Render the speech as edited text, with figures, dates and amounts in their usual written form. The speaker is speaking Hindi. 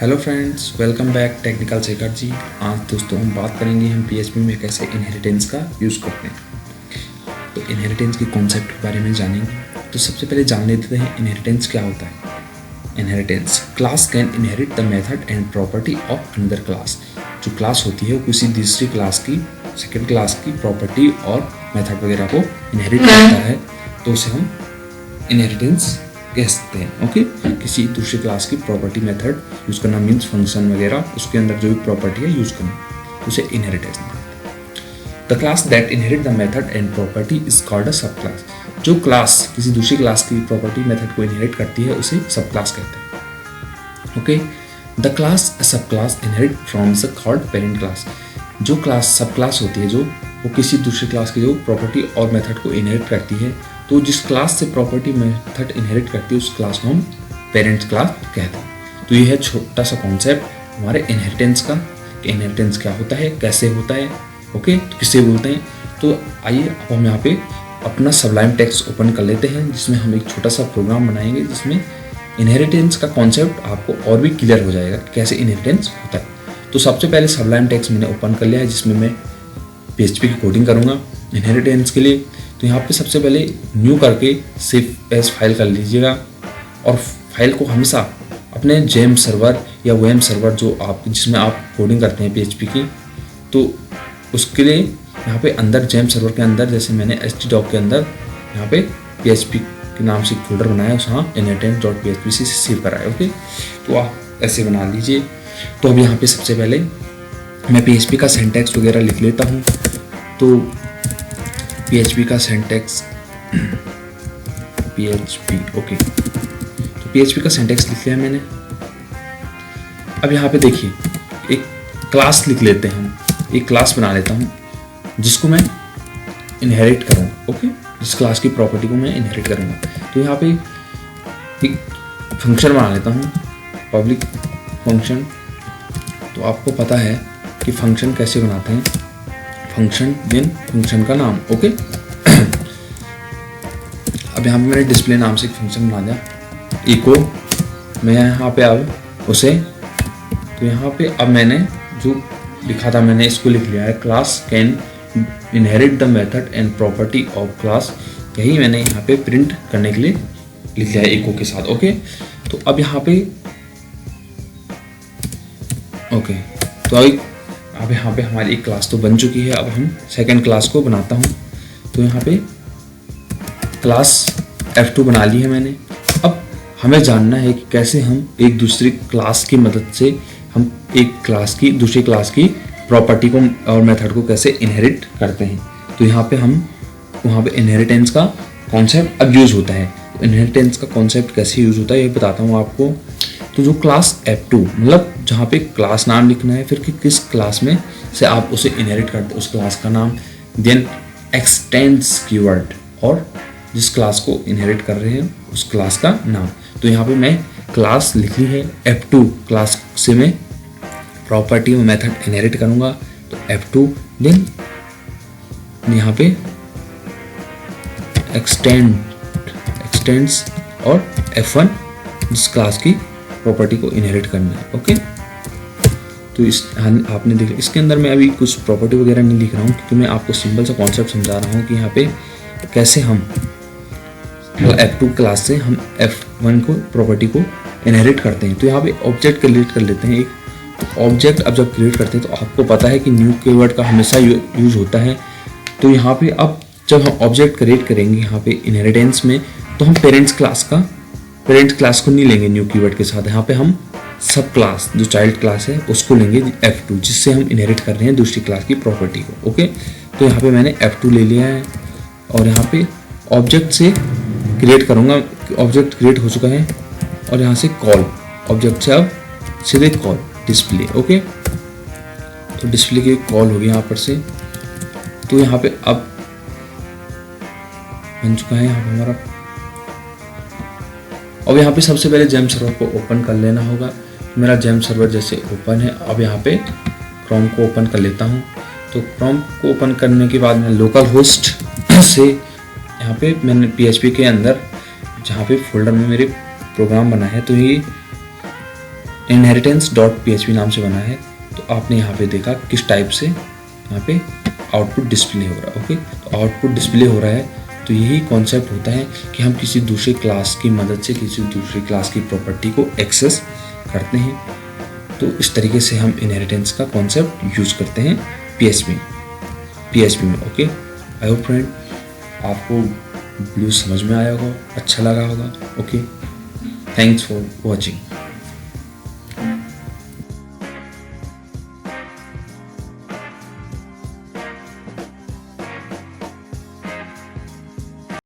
Hello friends, welcome back Technical Shekhar ji. आज दोस्तों हम बात करेंगे हम पीएचपी में कैसे इनहेरिटेंस का यूज़ करते हैं। तो इनहेरिटेंस की कॉन्सेप्ट के बारे में जानेंगे। तो सबसे पहले जान लेते हैं इनहेरिटेंस क्या होता है। Inheritance, class can inherit the method and property of another class. जो क्लास होती है वो किसी दूसरी क्लास की, सेकेंड क्लास की प्रॉपर्टी और मेथड वगैरह को इनहेरिट करता है, तो उसे हम इनहेरिटेंस कहते हैं। ओके, किसी दूसरी क्लास की प्रॉपर्टी मेथड यूज़ करना मीन्स फंक्शन वगैरह, उसके अंदर जो भी प्रॉपर्टी है यूज़ करना, उसे inheritance. The class that inherit the method and property is called a सब क्लास। जो क्लास किसी दूसरी क्लास की प्रॉपर्टी मेथड को इनहेरिट करती है उसे सब क्लास कहते हैं। ओके, द क्लास सब class inherit from the called parent class. जो क्लास सब क्लास होती है जो वो किसी दूसरी क्लास की जो प्रॉपर्टी और मेथड को इनहेरिट करती है, तो जिस क्लास से प्रॉपर्टी मेथड इनहेरिट करती है उस क्लास को हम पेरेंट क्लास कहते हैं। तो ये है छोटा सा कॉन्सेप्ट हमारे इनहेरिटेंस का, कि इनहेरिटेंस क्या होता है, कैसे होता है, ओके, तो किसे बोलते हैं। तो आइए अब हम यहाँ पे अपना सबलाइम टेक्स्ट ओपन कर लेते हैं, जिसमें हम एक छोटा सा प्रोग्राम बनाएंगे जिसमें इनहेरिटेंस का कॉन्सेप्ट आपको और भी क्लियर हो जाएगा कि कैसे इनहेरिटेंस होता है। तो सबसे पहले सबलाइम टेक्स्ट मैंने ओपन कर लिया है, जिसमें मैं पीएचपी की कोडिंग करूँगा इनहेरिटेंस के लिए। तो यहाँ पे सबसे पहले न्यू करके सेव एज फाइल कर लीजिएगा, और फाइल को हमेशा अपने जेम सर्वर या वेम सर्वर जो आप जिसमें आप कोडिंग करते हैं पीएचपी की, तो उसके लिए यहाँ पे अंदर जेम सर्वर के अंदर, जैसे मैंने htdoc के अंदर यहाँ पे पीएचपी के नाम से एक फोल्डर बनाया, वहाँ inheritance.php से सेव करा है। ओके, तो आप ऐसे बना लीजिए। तो अब यहाँ पे सबसे पहले मैं पीएचपी का सिंटैक्स वगैरह लिख लेता हूँ। तो पीएचपी का सिंटैक्स पीएचपी, ओके, तो पीएचपी का सिंटैक्स लिख लिया मैंने। अब यहाँ पे देखिए एक क्लास लिख लेते हैं हम, एक क्लास बना लेता हूँ जिसको मैं इनहेरिट करूँगा। ओके, जिस क्लास की प्रॉपर्टी को मैं इनहेरिट करूँगा। तो यहाँ पे एक फंक्शन बना लेता हूँ, पब्लिक फंक्शन। तो आपको पता है कि फंक्शन कैसे बनाते हैं, फंक्शन देन फंक्शन का नाम। ओके, अब यहाँ पे मैंने डिस्प्ले नाम से एक फंक्शन बना दिया, इको। मैं यहाँ पे अब उसे, तो यहाँ पे अब मैंने जो लिखा था मैंने इसको लिख लिया है, class can inherit the method and property of class. यही मैंने यहाँ पे प्रिंट करने के लिए लिख लिया है इको के साथ। ओके, तो अब यहाँ पे ओके, तो अब यहाँ पे हमारी एक क्लास तो बन चुकी है। अब हम सेकेंड क्लास को बनाता हूँ। तो यहाँ पे क्लास F2 बना ली है मैंने। अब हमें जानना है कि कैसे हम एक दूसरी क्लास की मदद से हम एक क्लास की दूसरी क्लास की प्रॉपर्टी को और मेथड को कैसे इनहेरिट करते हैं। तो यहाँ पे हम वहाँ पे इनहेरिटेंस का कॉन्सेप्ट अब यूज़ होता है। इनहेरिटेंस का कॉन्सेप्ट कैसे यूज़ होता है ये बताता हूँ आपको। तो जो क्लास F2 मतलब जहाँ पे क्लास नाम लिखना है, फिर कि किस क्लास में से आप उसे इनहेरिट करते उस क्लास का नाम, देन एक्सटेंड्स कीवर्ड और जिस क्लास को इनहेरिट कर रहे हैं उस क्लास का नाम। तो यहाँ पे मैं क्लास लिख ली है F2, क्लास से मैं प्रॉपर्टी में मेथड इनहेरिट करूँगा। तो F2 देन यहाँ पे एक्सटेंड्स और F1 जिस क्लास की प्रॉपर्टी को इनहेरिट करना है। ओके, तो आपने देखा इसके अंदर मैं अभी कुछ प्रॉपर्टी वगैरह नहीं लिख रहा हूँ, क्योंकि मैं आपको सिंपल सा कॉन्सेप्ट समझा रहा हूँ कि यहाँ पे कैसे हम F2 क्लास से हम F1 को प्रॉपर्टी को इनहेरिट करते हैं। तो यहाँ पे ऑब्जेक्ट क्रिएट कर लेते हैं एक ऑब्जेक्ट। अब जब क्रिएट करते हैं तो आपको पता है कि न्यू कीवर्ड का हमेशा यूज होता है। तो यहाँ पे अब जब हम ऑब्जेक्ट क्रिएट करेंगे यहाँ पे इनहेरिटेंस में, तो हम पेरेंट क्लास को नहीं लेंगे न्यू कीवर्ड के साथ। यहाँ पे हम सब क्लास जो चाइल्ड क्लास है उसको लेंगे F2, जिससे हम इनहेरिट कर रहे हैं दूसरी क्लास की प्रॉपर्टी को। ओके, तो यहाँ पे मैंने F2 ले लिया है और यहाँ पे ऑब्जेक्ट से क्रिएट करूँगा। ऑब्जेक्ट क्रिएट हो चुका है और यहाँ से कॉल, ऑब्जेक्ट से अब सीधे कॉल डिस्प्ले। ओके, तो डिस्प्ले की कॉल होगी यहाँ पर से। तो यहाँ पे अब बन चुका है यहाँ पे हमारा। अब यहाँ पे सबसे पहले जेम सर्वर को ओपन कर लेना होगा। मेरा जेम सर्वर जैसे ओपन है, अब यहाँ पे क्रोम को ओपन कर लेता हूँ। तो क्रोम को ओपन करने के बाद मैं लोकल होस्ट से यहाँ पे मैंने पीएचपी के अंदर जहाँ पे फोल्डर में मेरे प्रोग्राम बना है, तो ये इनहेरिटेंस डॉट PHP नाम से बना है। तो आपने यहाँ पे देखा किस टाइप से यहाँ पे आउटपुट डिस्प्ले हो रहा है। ओके, तो आउटपुट डिस्प्ले हो रहा है, तो यही कॉन्सेप्ट होता है कि हम किसी दूसरे क्लास की मदद से किसी दूसरी क्लास की प्रॉपर्टी को एक्सेस करते हैं। तो इस तरीके से हम इनहेरिटेंस का कॉन्सेप्ट यूज़ करते हैं PHP में। ओके, आई होप फ्रेंड आपको वीडियो समझ में आया होगा, अच्छा लगा होगा। Okay, thanks for watching.